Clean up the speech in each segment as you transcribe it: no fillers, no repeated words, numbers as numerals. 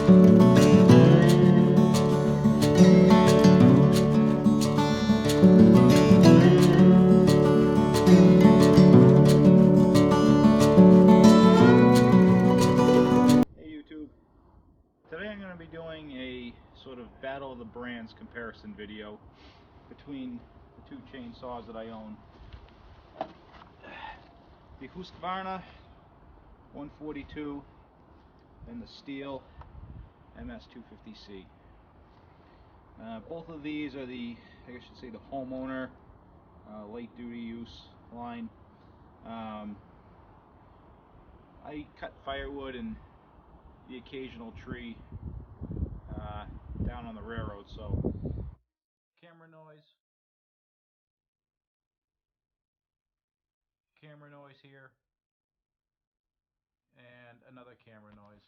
Today I'm going to be doing a sort of battle of the brands comparison video between the two chainsaws that I own. The Husqvarna 142 and the Stihl MS250c. Both of these are the, I guess you should say, the homeowner late duty use line. I cut firewood and the occasional tree down on the railroad, so camera noise here, and another camera noise.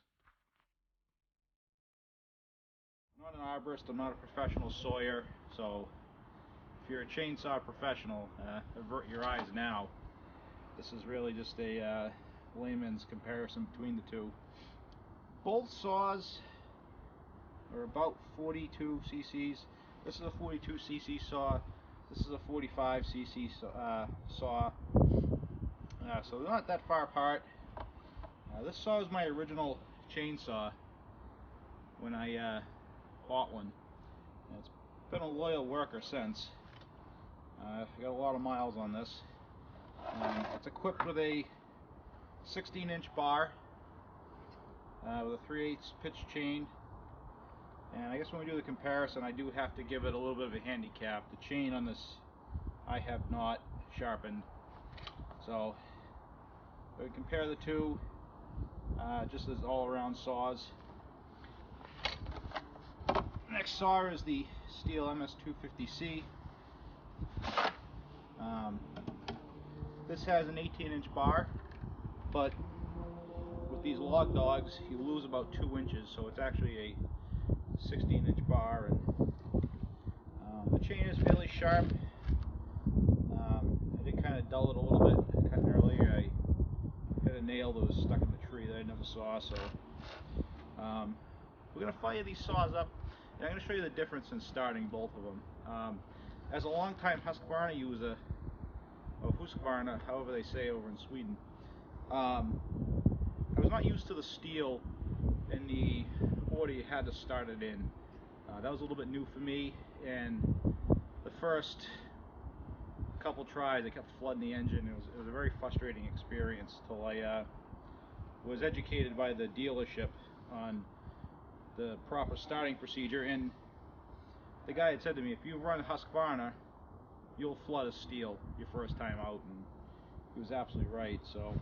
I'm not an arborist, I'm not a professional sawyer, so if you're a chainsaw professional, avert your eyes now. This is really just a layman's comparison between the two. Both saws are about 42 cc's. This is a 42cc saw. This is a 45cc saw. So they're not that far apart. This saw is my original chainsaw when I bought one. And it's been a loyal worker since. I've got a lot of miles on this. It's equipped with a 16-inch bar with a 3/8 pitch chain. And I guess when we do the comparison, I do have to give it a little bit of a handicap. The chain on this I have not sharpened. So we compare the two just as all-around saws. Next saw is the Stihl MS250c. This has an 18-inch bar, but with these log dogs you lose about 2 inches, so it's actually a 16-inch bar, and the chain is fairly sharp. I did kind of dull it a little bit cutting earlier. I hit a nail that was stuck in the tree that I never saw, so we're going to fire these saws up, and I'm going to show you the difference in starting both of them. As a long-time Husqvarna user, or Husqvarna, however they say over in Sweden, I was not used to the Stihl and the order you had to start it in. That was a little bit new for me, and the first couple tries I kept flooding the engine. It was a very frustrating experience till I was educated by the dealership on the proper starting procedure, and the guy had said to me, if you run Husqvarna, you'll flood a Stihl your first time out, and he was absolutely right. So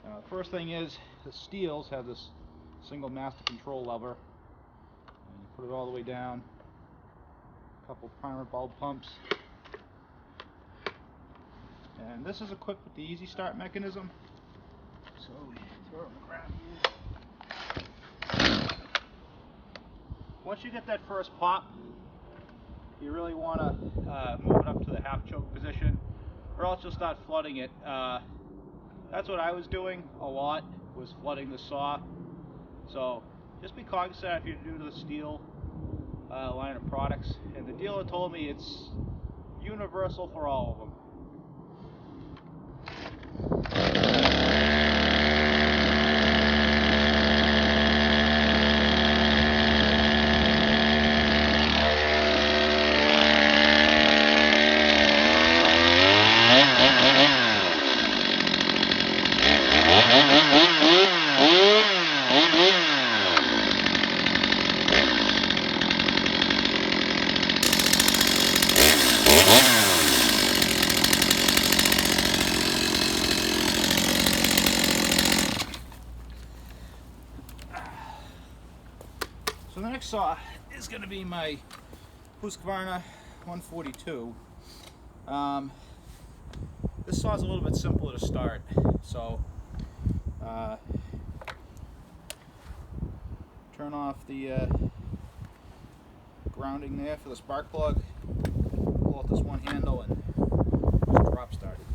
the first thing is, the Stihls have this single master control lever, and you put it all the way down, a couple primer bulb pumps, and this is equipped with the easy start mechanism. So we throw it on the ground. Once you get that first pop, you really want to move it up to the half choke position, or else you'll start flooding it. That's what I was doing a lot, was flooding the saw. So just be cognizant if you're new to the Stihl line of products. And the dealer told me it's universal for all of them. So the next saw is going to be my Husqvarna 142. This saw is a little bit simpler to start, so turn off the grounding there for the spark plug, pull out this one handle, and just drop start it.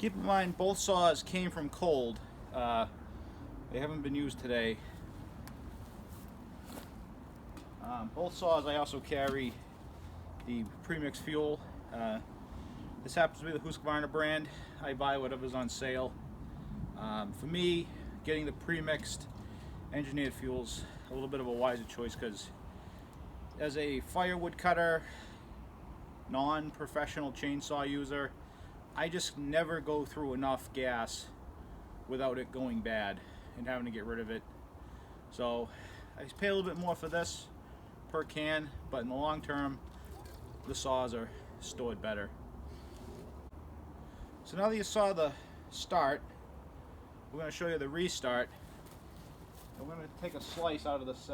Keep in mind, both saws came from cold. They haven't been used today. Both saws I also carry the premix fuel. This happens to be the Husqvarna brand. I buy whatever's on sale. For me, getting the premixed engineered fuel's a little bit of a wiser choice, because as a firewood cutter, non-professional chainsaw user, I just never go through enough gas without it going bad and having to get rid of it. So I pay a little bit more for this per can, but in the long term, the saws are stored better. So now that you saw the start, we're going to show you the restart. And we're going to take a slice out of this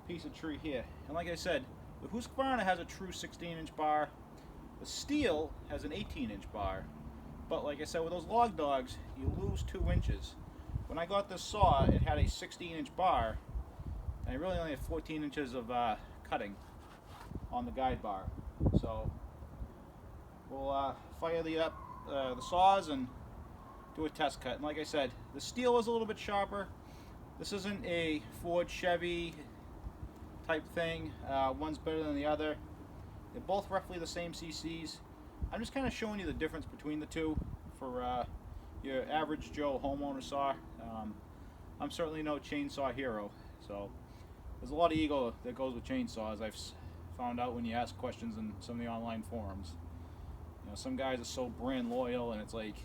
piece of tree here. And like I said, the Husqvarna has a true 16-inch bar. The Stihl has an 18-inch bar. But like I said, with those log dogs, you lose 2 inches. When I got this saw, it had a 16-inch bar, and I really only have 14 inches of cutting on the guide bar. So we'll fire the saws and do a test cut. And like I said, the Stihl is a little bit sharper. This isn't a Ford Chevy type thing. One's better than the other. They're both roughly the same CCs. I'm just kind of showing you the difference between the two for your average Joe homeowner saw. I'm certainly no chainsaw hero, so there's a lot of ego that goes with chainsaws. I've found out when you ask questions in some of the online forums. You know, some guys are so brand loyal, and it's like,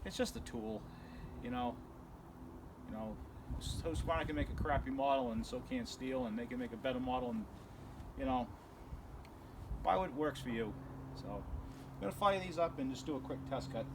it's just a tool, you know. Husqvarna can make a crappy model, and so can Stihl, and they can make a better model, and you know, buy what works for you. So I'm gonna fire these up and just do a quick test cut.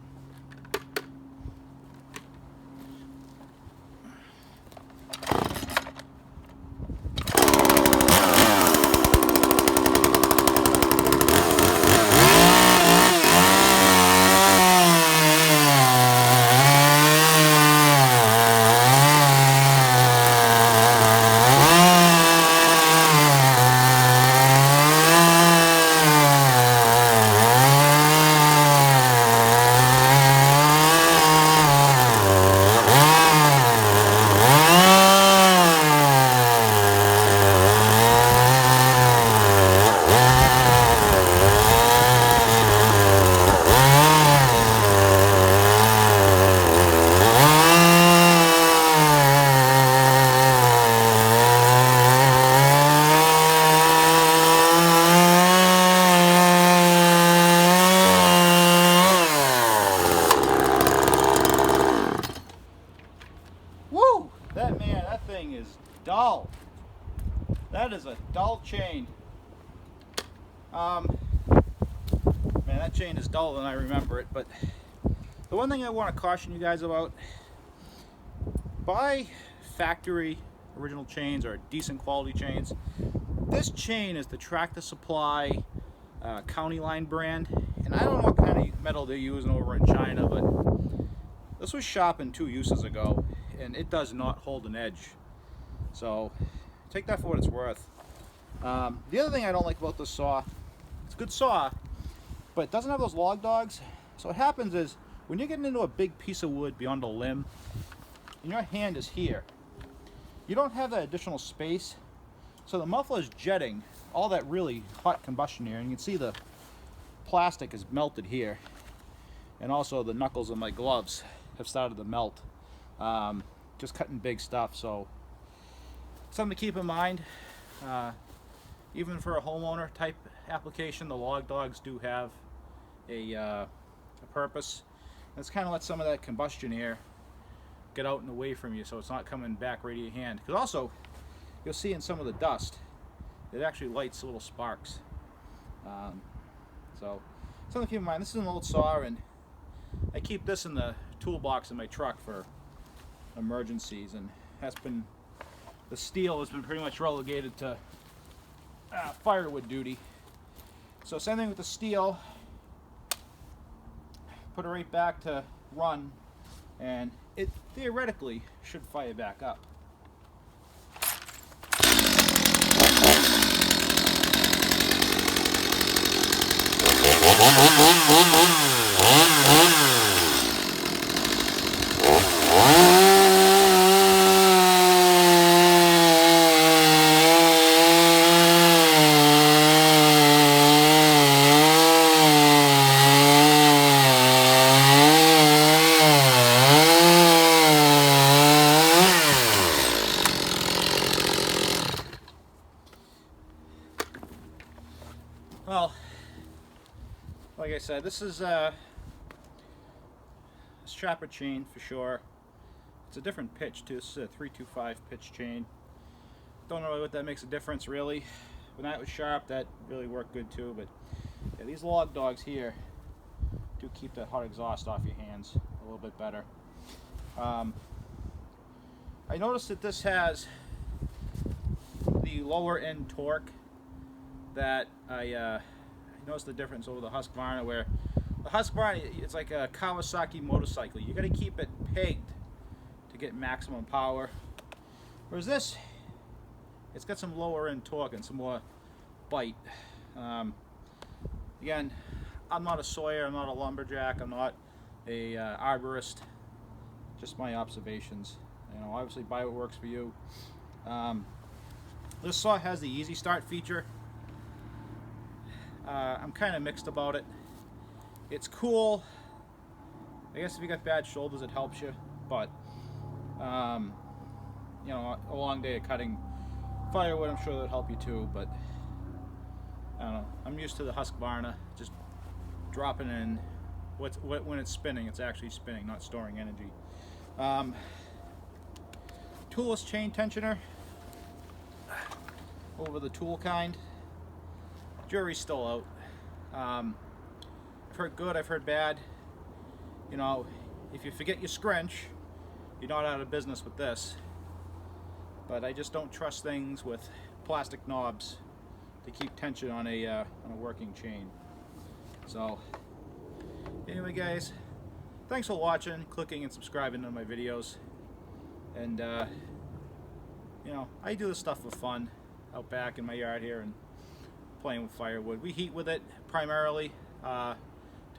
That thing is dull. That is a dull chain. Man, that chain is duller than I remember it. But the one thing I want to caution you guys about: buy factory original chains or decent quality chains. This chain is the Tractor Supply County Line brand, and I don't know what kind of metal they're using over in China, but this was sharpened 2 uses ago, and it does not hold an edge. So take that for what it's worth. The other thing I don't like about this saw, it's a good saw, but it doesn't have those log dogs. So what happens is, when you're getting into a big piece of wood beyond a limb, and your hand is here, you don't have that additional space, so the muffler is jetting all that really hot combustion air, and you can see the plastic is melted here, and also the knuckles of my gloves have started to melt, just cutting big stuff. So something to keep in mind. Even for a homeowner type application, the log dogs do have a purpose. And it's kind of let some of that combustion air get out and away from you, so it's not coming back right to your hand. Because also, you'll see in some of the dust, it actually lights little sparks. So something to keep in mind. This is an old saw, and I keep this in the toolbox in my truck for emergencies, and that's been, the Stihl has been pretty much relegated to firewood duty. So same thing with the Stihl. Put it right back to run, and it theoretically should fire back up. Well, like I said, this is strapper chain for sure. It's a different pitch too. This is a 325 pitch chain. Don't know what that makes a difference really. When that was sharp, that really worked good too. But yeah, these log dogs here do keep that hot exhaust off your hands a little bit better. I noticed that this has the lower end torque that I noticed the difference over the Husqvarna, where the Husqvarna, it's like a Kawasaki motorcycle. You got to keep it pegged to get maximum power. Whereas this, it's got some lower end torque and some more bite. Again, I'm not a sawyer, I'm not a lumberjack, I'm not a arborist. Just my observations. You know, obviously buy what works for you. This saw has the easy start feature. I'm kind of mixed about it. It's cool. I guess if you got bad shoulders, it helps you. But you know, a long day of cutting firewood, I'm sure that'd help you too. But I don't know. I'm used to the Husqvarna, just dropping in. When it's spinning, it's actually spinning, not storing energy. Toolless chain tensioner over the tool kind. Jury's still out. I've heard good, I've heard bad. You know, if you forget your scrunch, you're not out of business with this. But I just don't trust things with plastic knobs to keep tension on a working chain. So anyway guys, thanks for watching, clicking and subscribing to my videos. And you know, I do this stuff for fun out back in my yard here and playing with firewood. We heat with it primarily to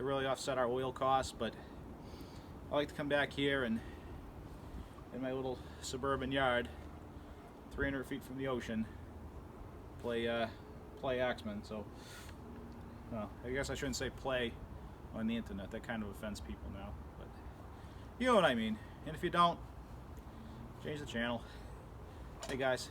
really offset our oil costs, but I like to come back here and in my little suburban yard, 300 feet from the ocean, play Axeman. So I guess I shouldn't say play on the internet. That kind of offends people now, but you know what I mean. And if you don't, change the channel. Hey guys.